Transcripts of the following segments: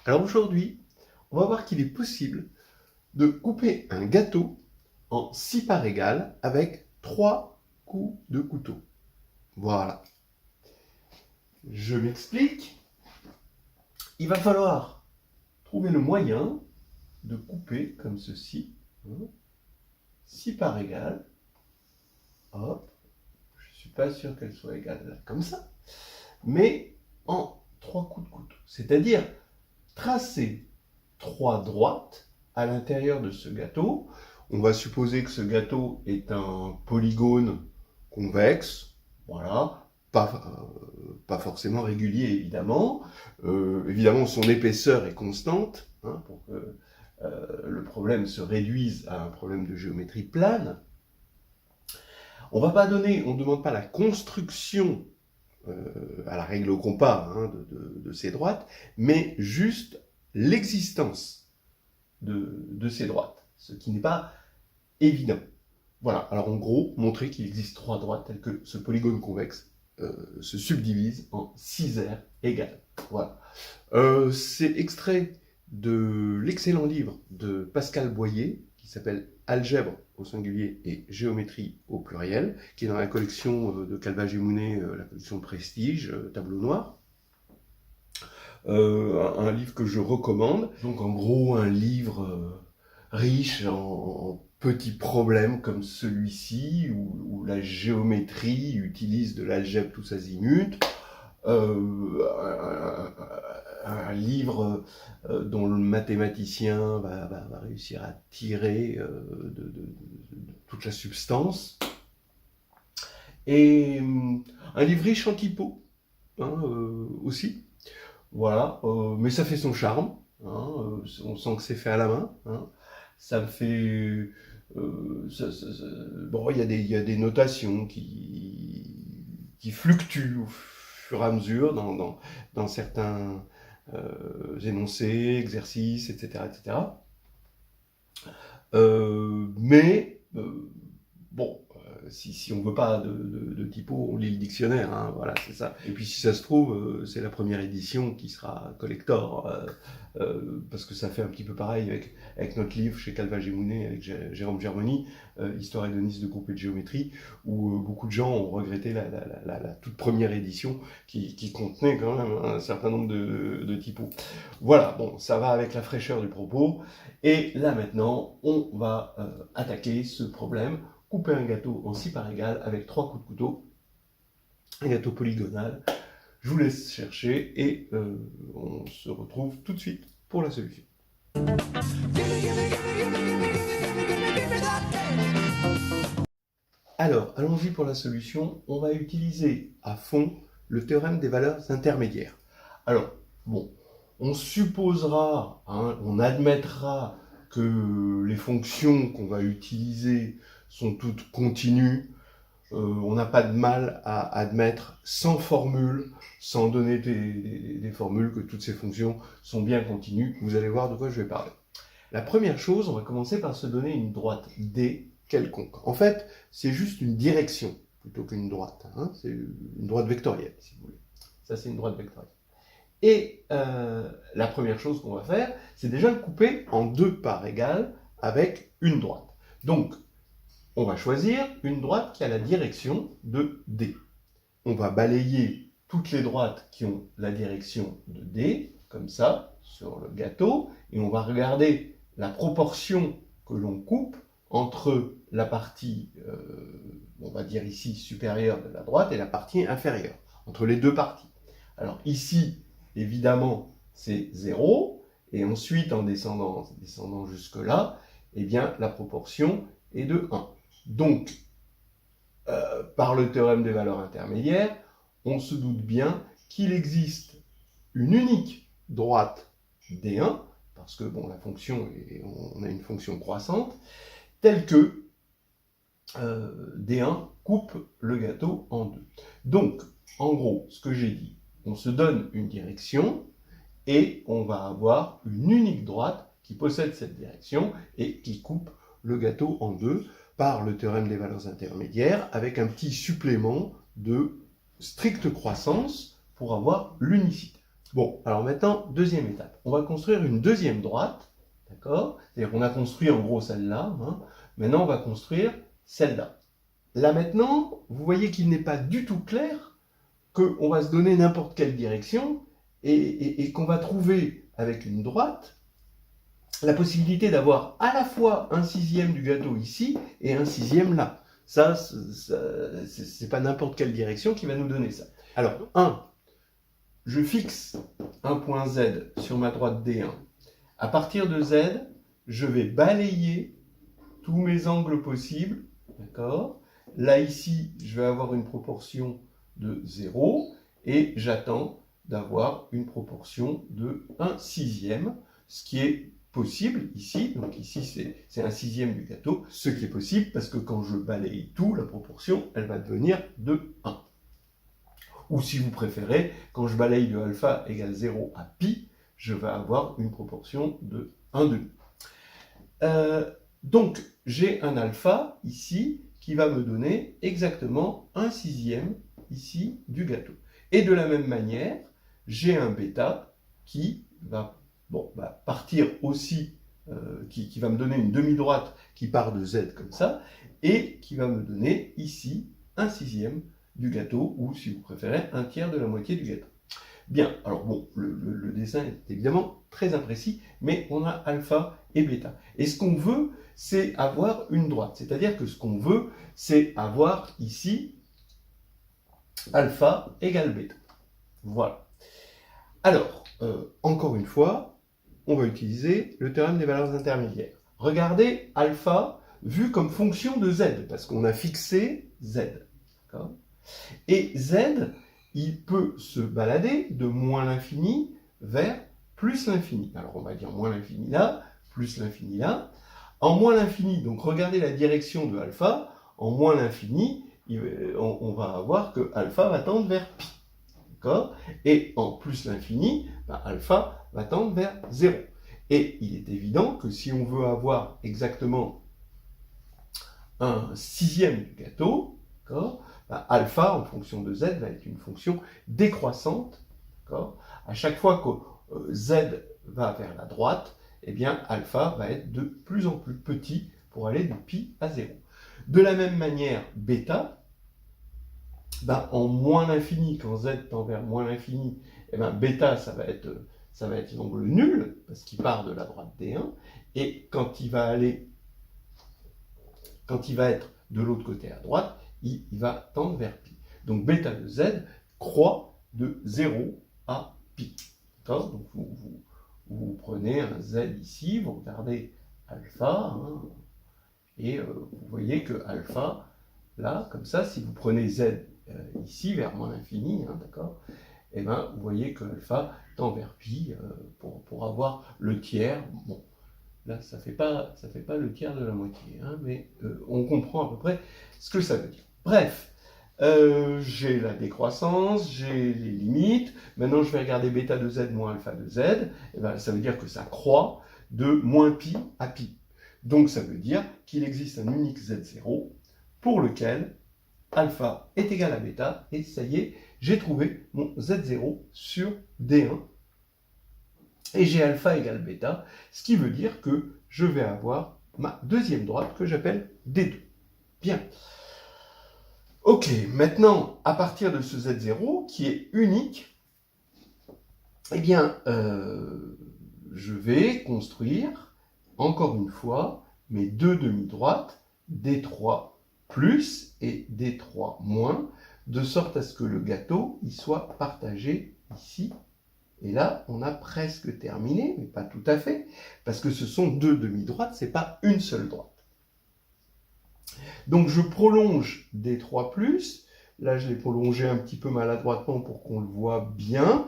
Alors aujourd'hui, on va voir qu'il est possible de couper un gâteau en 6 parts égales avec 3 coups de couteau. Voilà. Je m'explique. Il va falloir trouver le moyen de couper comme ceci, 6 parts égales. Hop. Je ne suis pas sûr qu'elles soient égales là, comme ça. Mais en 3 coups de couteau. C'est-à-dire tracer 3 droites à l'intérieur de ce gâteau. On va supposer que ce gâteau est un polygone convexe, voilà, pas forcément régulier évidemment. Évidemment son épaisseur est constante, pour que le problème se réduise à un problème de géométrie plane. On ne demande pas la construction à la règle au compas de ces droites, mais juste l'existence de ces droites, ce qui n'est pas évident. Voilà, alors en gros, montrer qu'il existe 3 droites telles que ce polygone convexe se subdivise en 6 aires égales. Voilà. C'est extrait de l'excellent livre de Pascal Boyer, qui s'appelle Algèbre au singulier et géométrie au pluriel, qui est dans la collection de Calvage et Mounet, la collection Prestige, Tableau Noir. Un livre que je recommande. Donc en gros, un livre riche en petits problèmes comme celui-ci, où la géométrie utilise de l'algèbre tous azimuts. Un livre dont le mathématicien va réussir à tirer de toute la substance. Et un livre riche en typos, aussi. Voilà, mais ça fait son charme. On sent que c'est fait à la main. Ça me fait... bon, il y a des notations qui fluctuent au fur et à mesure dans certains énoncés, exercices, etc. etc. Bon, si on ne veut pas de typo, on lit le dictionnaire, voilà, c'est ça. Et puis si ça se trouve, c'est la première édition qui sera collector, parce que ça fait un petit peu pareil avec notre livre chez Calvage et Mounet, avec Jérôme Germoni, Histoire hédoniste de groupe et de géométrie, où beaucoup de gens ont regretté la toute première édition qui contenait quand même un certain nombre de typos. Voilà, bon, ça va avec la fraîcheur du propos. Et là maintenant, on va attaquer ce problème. Couper un gâteau en 6 parts égales avec 3 coups de couteau, un gâteau polygonal. Je vous laisse chercher et on se retrouve tout de suite pour la solution. Alors, allons-y pour la solution. On va utiliser à fond le théorème des valeurs intermédiaires. Alors, bon, on supposera, on admettra que les fonctions qu'on va utiliser sont toutes continues. On n'a pas de mal à admettre sans formule, sans donner des formules, que toutes ces fonctions sont bien continues. Vous allez voir de quoi je vais parler. La première chose, on va commencer par se donner une droite D quelconque. En fait, c'est juste une direction plutôt qu'une droite. C'est une droite vectorielle, si vous voulez. Ça, c'est une droite vectorielle. Et la première chose qu'on va faire, c'est déjà le couper en 2 parts égales avec une droite. Donc, on va choisir une droite qui a la direction de D. On va balayer toutes les droites qui ont la direction de D, comme ça, sur le gâteau, et on va regarder la proportion que l'on coupe entre la partie, on va dire ici, supérieure de la droite et la partie inférieure, entre les deux parties. Alors ici, évidemment, c'est 0, et ensuite, en descendant jusque-là, eh bien, la proportion est de 1. Donc, par le théorème des valeurs intermédiaires, on se doute bien qu'il existe une unique droite D1, parce que bon, la fonction, on a une fonction croissante, telle que D1 coupe le gâteau en 2. Donc, en gros, ce que j'ai dit, on se donne une direction et on va avoir une unique droite qui possède cette direction et qui coupe le gâteau en 2 par le théorème des valeurs intermédiaires, avec un petit supplément de stricte croissance pour avoir l'unicité. Bon, alors maintenant, deuxième étape. On va construire une deuxième droite, d'accord? C'est-à-dire qu'on a construit en gros celle-là, hein. Maintenant on va construire celle-là. Là maintenant, vous voyez qu'il n'est pas du tout clair qu'on va se donner n'importe quelle direction et qu'on va trouver avec une droite la possibilité d'avoir à la fois un sixième du gâteau ici et un sixième là. Ça c'est pas n'importe quelle direction qui va nous donner ça. Alors, 1, je fixe un point Z sur ma droite D1. À partir de Z, je vais balayer tous mes angles possibles, d'accord? Là, ici, je vais avoir une proportion de 0 et j'attends d'avoir une proportion de 1 sixième, ce qui est possible ici. Donc ici, c'est un sixième du gâteau, ce qui est possible parce que quand je balaye tout, la proportion, elle va devenir de 1. Ou si vous préférez, quand je balaye de alpha égale 0 à pi, je vais avoir une proportion de 1,5. Donc, j'ai un alpha ici qui va me donner exactement 1 sixième ici du gâteau. Et de la même manière, j'ai un bêta qui va partir aussi, qui va me donner une demi-droite qui part de Z comme ça, et qui va me donner ici 1 sixième du gâteau, ou si vous préférez, un tiers de la moitié du gâteau. Bien, alors bon, le dessin est évidemment très imprécis, mais on a alpha et bêta. Et ce qu'on veut, c'est avoir une droite. C'est-à-dire que ce qu'on veut, c'est avoir ici alpha égale bêta. Voilà. Alors, encore une fois, on va utiliser le théorème des valeurs intermédiaires. Regardez alpha vu comme fonction de z, parce qu'on a fixé z. D'accord ? Et z, il peut se balader de moins l'infini vers plus l'infini. Alors on va dire moins l'infini là, plus l'infini là. En moins l'infini, donc regardez la direction de alpha, en moins l'infini, on va avoir que alpha va tendre vers pi. D'accord ? Et en plus l'infini, alpha va tendre vers 0. Et il est évident que si on veut avoir exactement un sixième du gâteau, d'accord, alpha, en fonction de z, va être une fonction décroissante. À chaque fois que z va vers la droite, eh bien, alpha va être de plus en plus petit pour aller de pi à 0. De la même manière, bêta, en moins l'infini, quand z tend vers moins l'infini, eh bien, bêta, ça va être l'angle nul, parce qu'il part de la droite D1, et quand il va être de l'autre côté à droite, il va tendre vers pi. Donc bêta de z croît de 0 à pi. Donc vous prenez un z ici, vous regardez alpha, et vous voyez que alpha, là, comme ça, si vous prenez z ici, vers moins l'infini, d'accord, et vous voyez que alpha tend vers pi pour avoir le tiers. Bon, là, ça fait pas le tiers de la moitié, mais on comprend à peu près ce que ça veut dire. Bref, j'ai la décroissance, j'ai les limites. Maintenant, je vais regarder bêta de z moins alpha de z. Et ça veut dire que ça croît de moins pi à pi. Donc, ça veut dire qu'il existe un unique z0 pour lequel alpha est égal à bêta. Et ça y est, j'ai trouvé mon z0 sur D1. Et j'ai alpha égale bêta, ce qui veut dire que je vais avoir ma deuxième droite que j'appelle D2. Bien. Ok, maintenant, à partir de ce Z0, qui est unique, eh bien, je vais construire, encore une fois, mes deux demi-droites, D3 plus et D3 moins, de sorte à ce que le gâteau il soit partagé ici. Et là, on a presque terminé, mais pas tout à fait, parce que ce sont deux demi-droites, ce n'est pas une seule droite. Donc je prolonge D3+, là je l'ai prolongé un petit peu maladroitement pour qu'on le voit bien,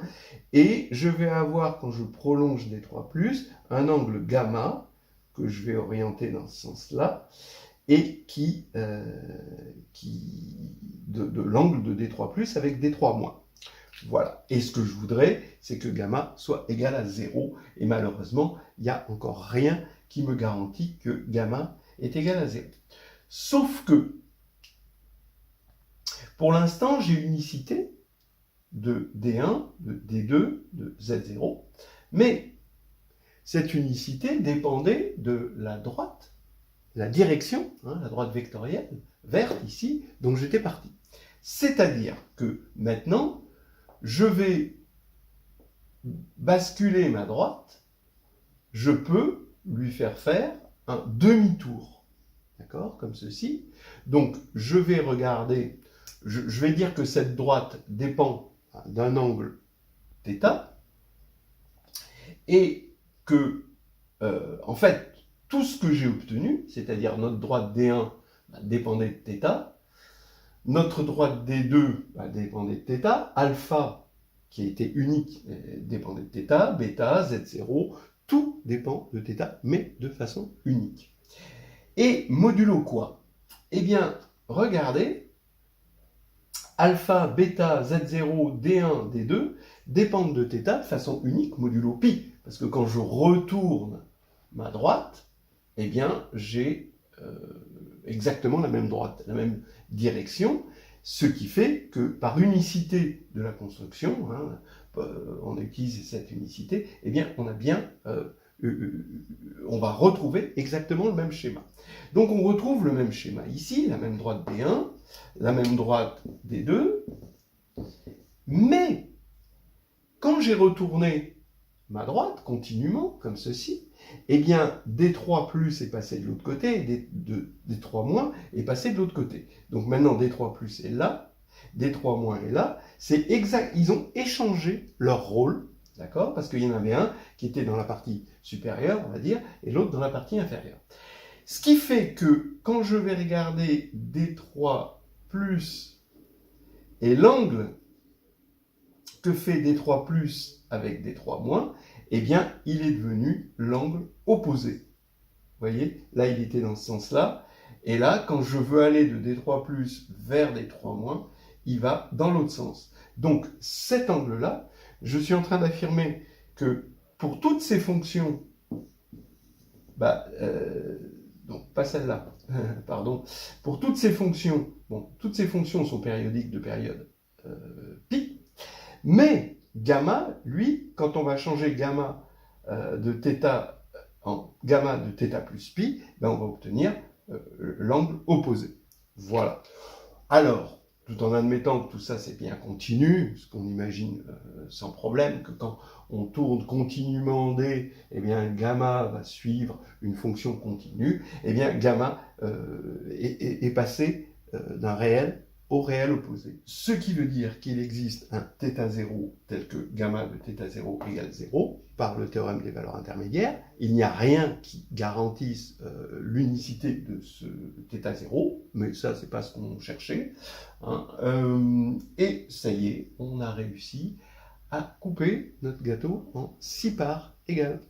et je vais avoir, quand je prolonge D3+, un angle gamma, que je vais orienter dans ce sens-là, et de l'angle de D3+, avec D3-. Voilà. Et ce que je voudrais, c'est que gamma soit égal à 0. Et malheureusement, il n'y a encore rien qui me garantit que gamma est égal à 0. Sauf que, pour l'instant, j'ai unicité. de D1, de D2, de Z0, mais cette unicité dépendait de la droite, la direction, la droite vectorielle, verte ici, dont j'étais parti. C'est-à-dire que maintenant, je vais basculer ma droite, je peux lui faire un demi-tour, d'accord, comme ceci. Donc, je vais regarder, je vais dire que cette droite dépend d'un angle θ, et que, en fait, tout ce que j'ai obtenu, c'est-à-dire notre droite D1 dépendait de θ, notre droite D2 dépendait de θ, alpha, qui était unique, dépendait de θ, bêta, Z0, tout dépend de θ, mais de façon unique. Et modulo quoi? Eh bien, regardez, alpha, bêta, Z0, D1, D2 dépendent de θ de façon unique, modulo pi. Parce que quand je retourne ma droite, eh bien, j'ai exactement la même droite, la même direction, ce qui fait que par unicité de la construction, on utilise cette unicité, eh bien, on va retrouver exactement le même schéma. Donc on retrouve le même schéma ici, la même droite D1, la même droite D2, mais quand j'ai retourné ma droite continuellement, comme ceci, eh bien, D3 plus est passé de l'autre côté, et D3 moins est passé de l'autre côté. Donc maintenant, D3 plus est là, D3 moins est là. C'est exact, ils ont échangé leur rôle, d'accord? Parce qu'il y en avait un qui était dans la partie supérieure, on va dire, et l'autre dans la partie inférieure. Ce qui fait que quand je vais regarder D3 plus et l'angle que fait D3 plus avec D3 moins, eh bien, il est devenu l'angle opposé. Vous voyez, là, il était dans ce sens-là. Et là, quand je veux aller de D3 plus vers D3 moins, il va dans l'autre sens. Donc, cet angle-là, je suis en train d'affirmer que pour toutes ces fonctions, donc pas celle-là, pardon, pour toutes ces fonctions, bon, toutes ces fonctions sont périodiques de période pi, mais gamma, lui, quand on va changer gamma de θ en gamma de θ plus pi, ben on va obtenir l'angle opposé. Voilà. Alors, tout en admettant que tout ça c'est bien continu, ce qu'on imagine sans problème, que quand on tourne continuellement en D, eh bien gamma va suivre une fonction continue, eh bien gamma est passé d'un réel au réel opposé. Ce qui veut dire qu'il existe un θ0 tel que gamma de θ0 égale 0 par le théorème des valeurs intermédiaires. Il n'y a rien qui garantisse l'unicité de ce θ0, mais ça, c'est pas ce qu'on cherchait. Et ça y est, on a réussi à couper notre gâteau en 6 parts égales.